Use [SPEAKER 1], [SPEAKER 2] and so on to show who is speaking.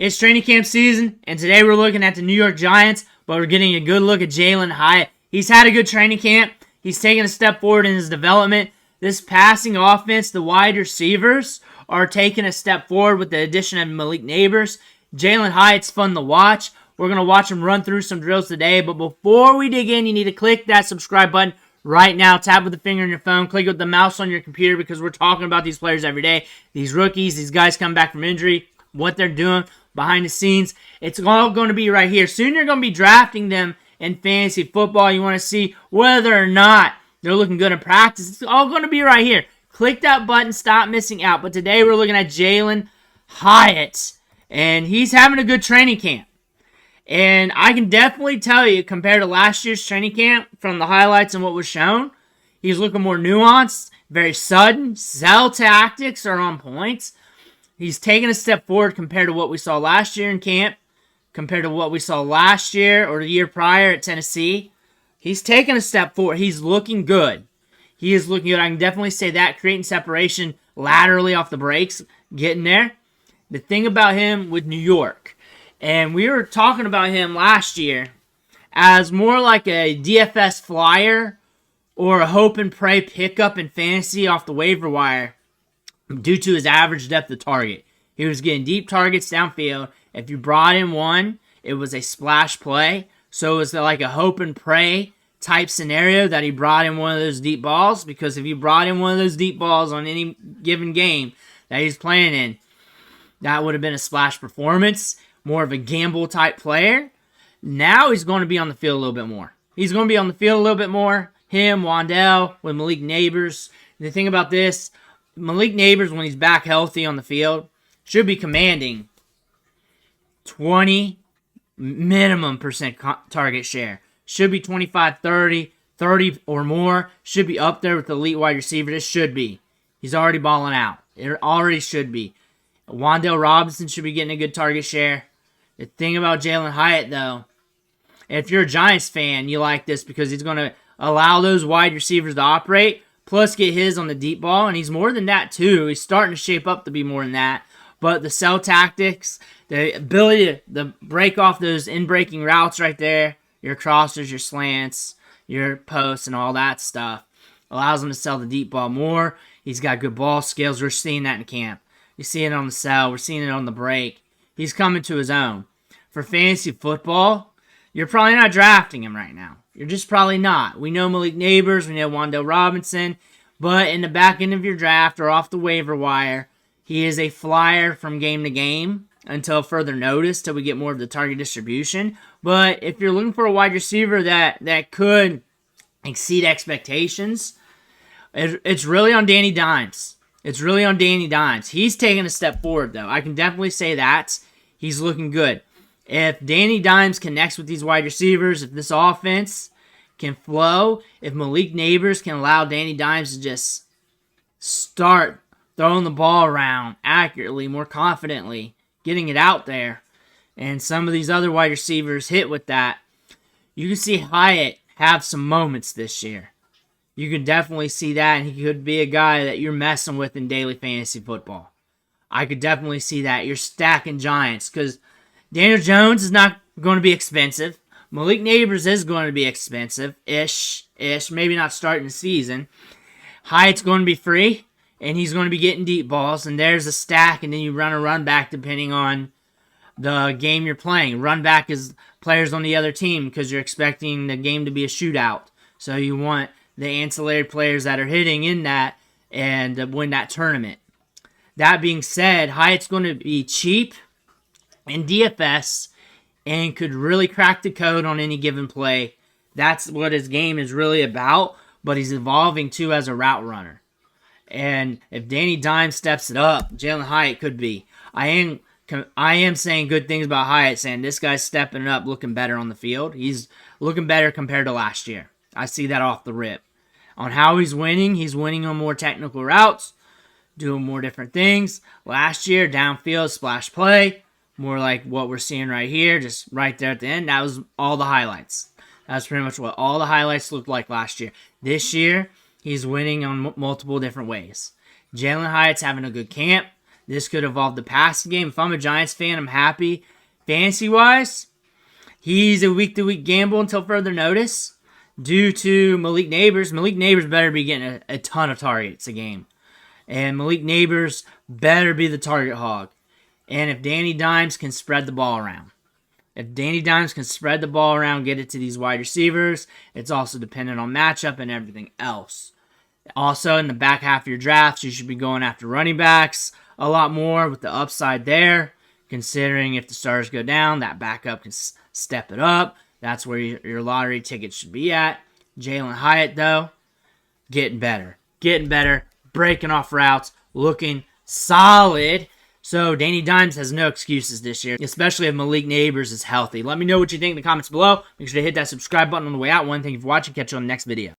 [SPEAKER 1] It's training camp season, and today we're looking at the New York Giants, but we're getting a good look at Jalin Hyatt. He's had a good training camp. He's taken a step forward in his development. This passing offense, the wide receivers are taking a step forward with the addition of Malik Nabers. Jalin Hyatt's fun to watch. We're going to watch him run through some drills today, but before we dig in, you need to click that subscribe button right now. Tap with the finger on your phone. Click with the mouse on your computer because we're talking about these players every day. These rookies, these guys come back from injury, what they're doing behind the scenes. It's all going to be right here. Soon you're going to be drafting them in fantasy football. You want to see whether or not they're looking good in practice. It's all going to be right here. Click that button. Stop missing out. But today we're looking at Jalin Hyatt, and he's having a good training camp. And I can definitely tell you, compared to last year's training camp, from the highlights and what was shown, he's looking more nuanced, very sudden. Cell tactics are on point. He's taken a step forward compared to what we saw last year in camp, compared to what we saw last year or the year prior at Tennessee. He's taken a step forward. He's looking good. He is looking good. I can definitely say that, creating separation laterally off the breaks, getting there. The thing about him with New York, and we were talking about him last year as more like a DFS flyer or a hope and pray pickup in fantasy off the waiver wire due to his average depth of target. He was getting deep targets downfield. If you brought in one, it was a splash play. So it was like a hope and pray type scenario that he brought in one of those deep balls, because if you brought in one of those deep balls on any given game that he's playing in, that would have been a splash performance, more of a gamble type player. Now he's going to be on the field a little bit more. He's going to be on the field a little bit more. Him, Wandell, with Malik Nabers. The thing about this, Malik Nabers, when he's back healthy on the field, should be commanding 20 minimum percent target share. Should be 25, 30, 30 or more. Should be up there with the elite wide receiver. This should be. He's already balling out. It already should be. Wandell Robinson should be getting a good target share. The thing about Jalin Hyatt, though, if you're a Giants fan, you like this because he's going to allow those wide receivers to operate, plus get his on the deep ball, and he's more than that, too. He's starting to shape up to be more than that. But the cell tactics, the ability to break off those in-breaking routes right there, your crossers, your slants, your posts, and all that stuff, allows him to sell the deep ball more. He's got good ball skills. We're seeing that in camp. You're seeing it on the cell. We're seeing it on the break. He's coming to his own. For fantasy football, you're probably not drafting him right now. You're just probably not. We know Malik Nabers. We know Wandell Robinson. But in the back end of your draft or off the waiver wire, he is a flyer from game to game until further notice, till we get more of the target distribution. But if you're looking for a wide receiver that could exceed expectations, it's really on Danny Dimes. It's really on Danny Dimes. He's taking a step forward, though. I can definitely say that. He's looking good. If Danny Dimes connects with these wide receivers, if this offense can flow, if Malik Nabers can allow Danny Dimes to just start throwing the ball around accurately, more confidently, getting it out there, and some of these other wide receivers hit with that, you can see Hyatt have some moments this year. You can definitely see that, and he could be a guy that you're messing with in daily fantasy football. I could definitely see that. You're stacking Giants, because Daniel Jones is not going to be expensive. Malik Nabers is going to be expensive-ish, maybe not starting the season. Hyatt's going to be free, and he's going to be getting deep balls, and there's a stack, and then you run a run back depending on the game you're playing. Run back is players on the other team because you're expecting the game to be a shootout. So you want the ancillary players that are hitting in that and win that tournament. That being said, Hyatt's going to be cheap in DFS and could really crack the code on any given play. That's what his game is really about, but he's evolving too as a route runner. And if Danny Dimes steps it up, Jalin Hyatt could be. I am saying good things about Hyatt, saying this guy's stepping it up, looking better on the field. He's looking better compared to last year. I see that off the rip. On how he's winning on more technical routes, doing more different things. Last year, downfield, splash play, more like what we're seeing right here, just right there at the end. That was all the highlights. That's pretty much what all the highlights looked like last year. This year, he's winning on multiple different ways. Jalin Hyatt's having a good camp. This could evolve the passing game. If I'm a Giants fan, I'm happy. Fantasy-wise, he's a week-to-week gamble until further notice due to Malik Nabers. Malik Nabers better be getting a ton of targets a game. And Malik Nabers better be the target hog. And if Danny Dimes can spread the ball around. If Danny Dimes can spread the ball around, get it to these wide receivers, it's also dependent on matchup and everything else. Also, in the back half of your drafts, you should be going after running backs a lot more with the upside there. Considering if the stars go down, that backup can step it up. That's where your lottery ticket should be at. Jalin Hyatt, though, getting better. Breaking off routes, looking solid. So Danny Dimes has no excuses this year, especially if Malik Nabers is healthy. Let me know what you think in the comments below. Make sure to hit that subscribe button on the way out. Thank you for watching. Catch you on the next video.